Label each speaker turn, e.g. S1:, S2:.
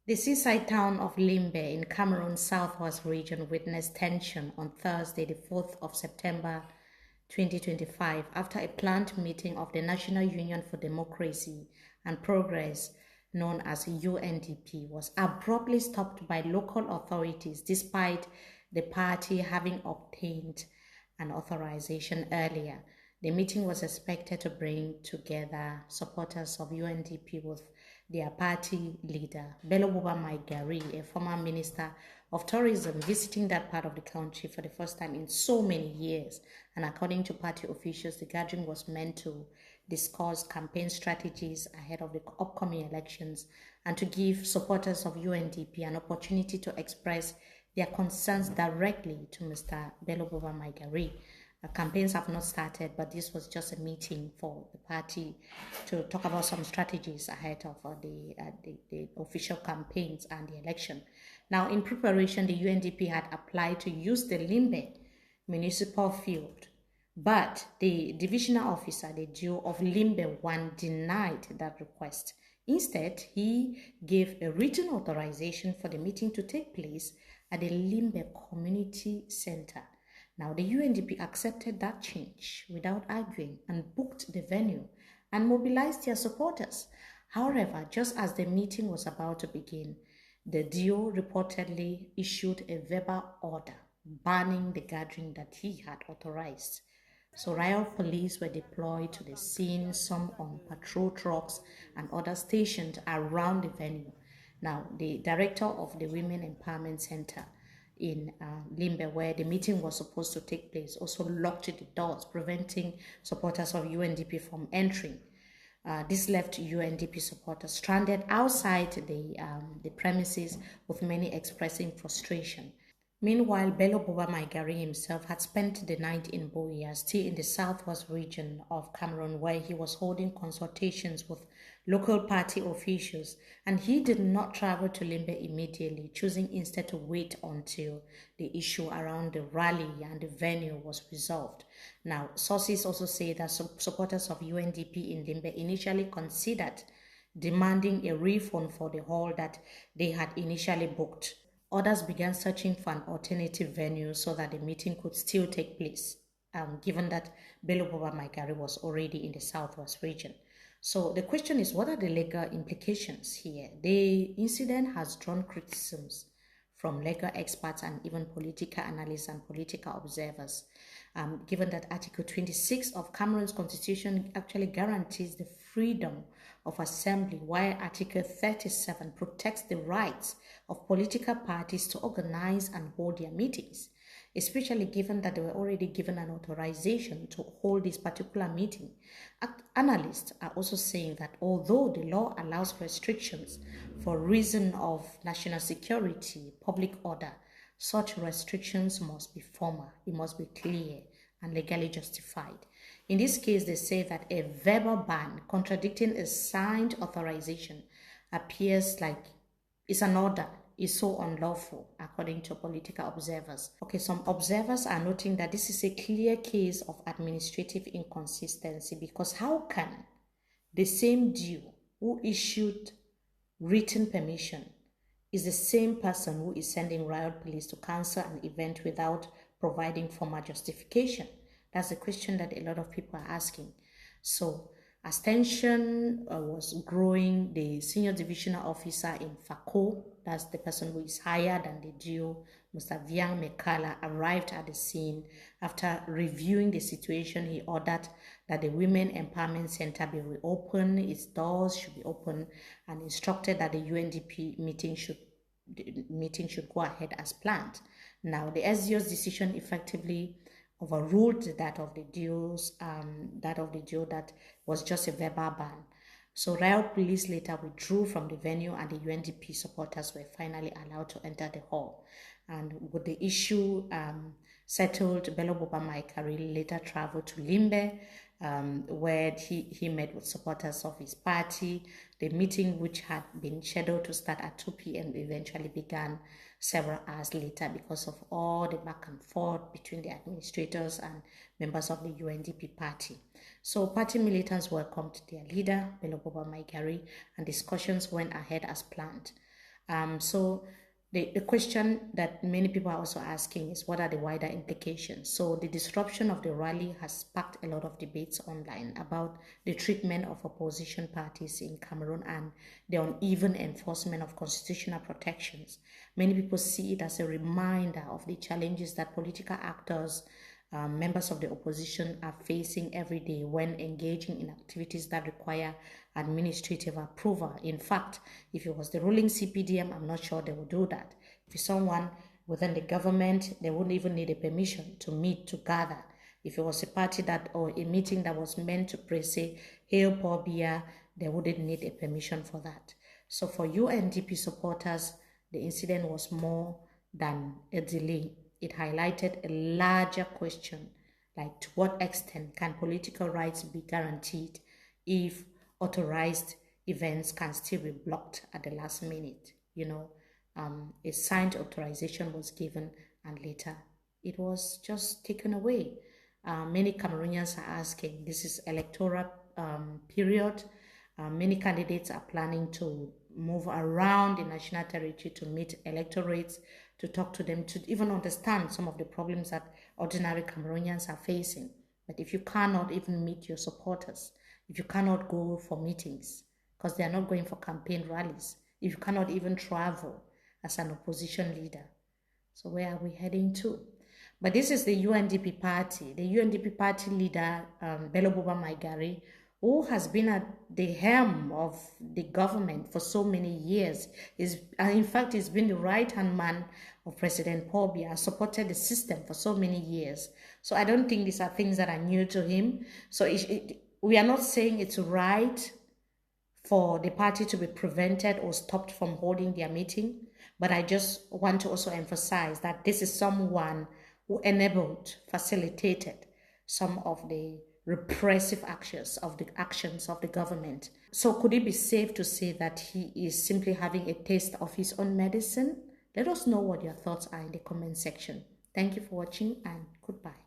S1: The seaside town of Limbe in Cameroon's southwest region witnessed tension on Thursday, the 4th of September 2025, after a planned meeting of the National Union for Democracy and Progress, known as UNDP, was abruptly stopped by local authorities despite the party having obtained an authorization earlier. The meeting was expected to bring together supporters of UNDP with their party leader, Bello Buba Maigari, a former minister of tourism, visiting that part of the country for the first time in so many years. And according to party officials, the gathering was meant to discuss campaign strategies ahead of the upcoming elections and to give supporters of UNDP an opportunity to express their concerns directly to Mr. Bello Buba Maigari. Campaigns have not started, but this was just a meeting for the party to talk about some strategies ahead of the official campaigns and the election. Now, in preparation, the UNDP had applied to use the Limbe municipal field, but the divisional officer, the DO of Limbe 1, denied that request. Instead, he gave a written authorization for the meeting to take place at the Limbe Community Center. Now, the UNDP accepted that change without arguing and booked the venue and mobilized their supporters. However, just as the meeting was about to begin, the DO reportedly issued a verbal order banning the gathering that he had authorized. So riot police were deployed to the scene, some on patrol trucks and others stationed around the venue. Now, the director of the Women Empowerment Center in Limbe, where the meeting was supposed to take place, also locked the doors, preventing supporters of UNDP from entering. This left UNDP supporters stranded outside the premises, with many expressing frustration. Meanwhile, Bello Buba Maigari himself had spent the night in Buea, still in the southwest region of Cameroon, where he was holding consultations with local party officials, and he did not travel to Limbe immediately, choosing instead to wait until the issue around the rally and the venue was resolved. Now, sources also say that supporters of UNDP in Limbe initially considered demanding a refund for the hall that they had initially booked. Others began searching for an alternative venue so that the meeting could still take place, given that Bello Buba Maigari was already in the southwest region. So the question is, what are the legal implications here? The incident has drawn criticisms from legal experts and even political analysts and political observers, given that Article 26 of Cameroon's constitution actually guarantees the freedom of assembly, while Article 37 protects the rights of political parties to organize and hold their meetings, especially given that they were already given an authorization to hold this particular meeting. Analysts are also saying that although the law allows restrictions for reason of national security, public order, such restrictions must be formal, it must be clear and legally justified. In this case, they say that a verbal ban contradicting a signed authorization appears like it's an order, is so unlawful, according to political observers. Okay, some observers are noting that this is a clear case of administrative inconsistency, because how can the same DO who issued written permission is the same person who is sending riot police to cancel an event without providing formal justification? That's the question that a lot of people are asking. So, as tension was growing, the senior divisional officer in FACO, that's the person who is higher than the DO, Mr. Viang Mekala, arrived at the scene. After reviewing the situation, he ordered that the Women Empowerment Center be reopened, its doors should be open, and instructed that the UNDP meeting should go ahead as planned. Now, the SDO's decision effectively overruled that of the DO that was just a verbal ban. So riot police later withdrew from the venue, and the UNDP supporters were finally allowed to enter the hall. And with the issue settled, Bello Buba Maigari later traveled to Limbe, where he met with supporters of his party. The meeting, which had been scheduled to start at 2 p.m., eventually began several hours later because of all the back and forth between the administrators and members of the UNDP party. So party militants welcomed their leader, Bello Buba Maigari, and discussions went ahead as planned. So the question that many people are also asking is, what are the wider implications? So the disruption of the rally has sparked a lot of debates online about the treatment of opposition parties in Cameroon and the uneven enforcement of constitutional protections. Many people see it as a reminder of the challenges that political actors, members of the opposition are facing every day when engaging in activities that require administrative approval. In fact, if it was the ruling CPDM, I'm not sure they would do that. If it's someone within the government, they wouldn't even need a permission to meet, to gather. If it was a party that, or a meeting that was meant to praise, say, Hail Paul Biya, they wouldn't need a permission for that. So for UNDP supporters, the incident was more than a delay. It highlighted a larger question, like to what extent can political rights be guaranteed if authorized events can still be blocked at the last minute. A signed authorization was given and later it was just taken away. Many Cameroonians are asking, this is electoral period. Many candidates are planning to move around the national territory to meet electorates, to talk to them, to even understand some of the problems that ordinary Cameroonians are facing. But if you cannot even meet your supporters, if you cannot go for meetings, because they are not going for campaign rallies, if you cannot even travel as an opposition leader, so where are we heading to? But this is the UNDP party. The UNDP party leader, Bello Buba Maigari, who has been at the helm of the government for so many years. In fact, he's been the right-hand man of President Paul Biya, supported the system for so many years. So I don't think these are things that are new to him. So we are not saying it's right for the party to be prevented or stopped from holding their meeting. But I just want to also emphasize that this is someone who enabled, facilitated some of the repressive actions of the government. So could it be safe to say that he is simply having a taste of his own medicine? Let us know what your thoughts are in the comment section. Thank you for watching and goodbye.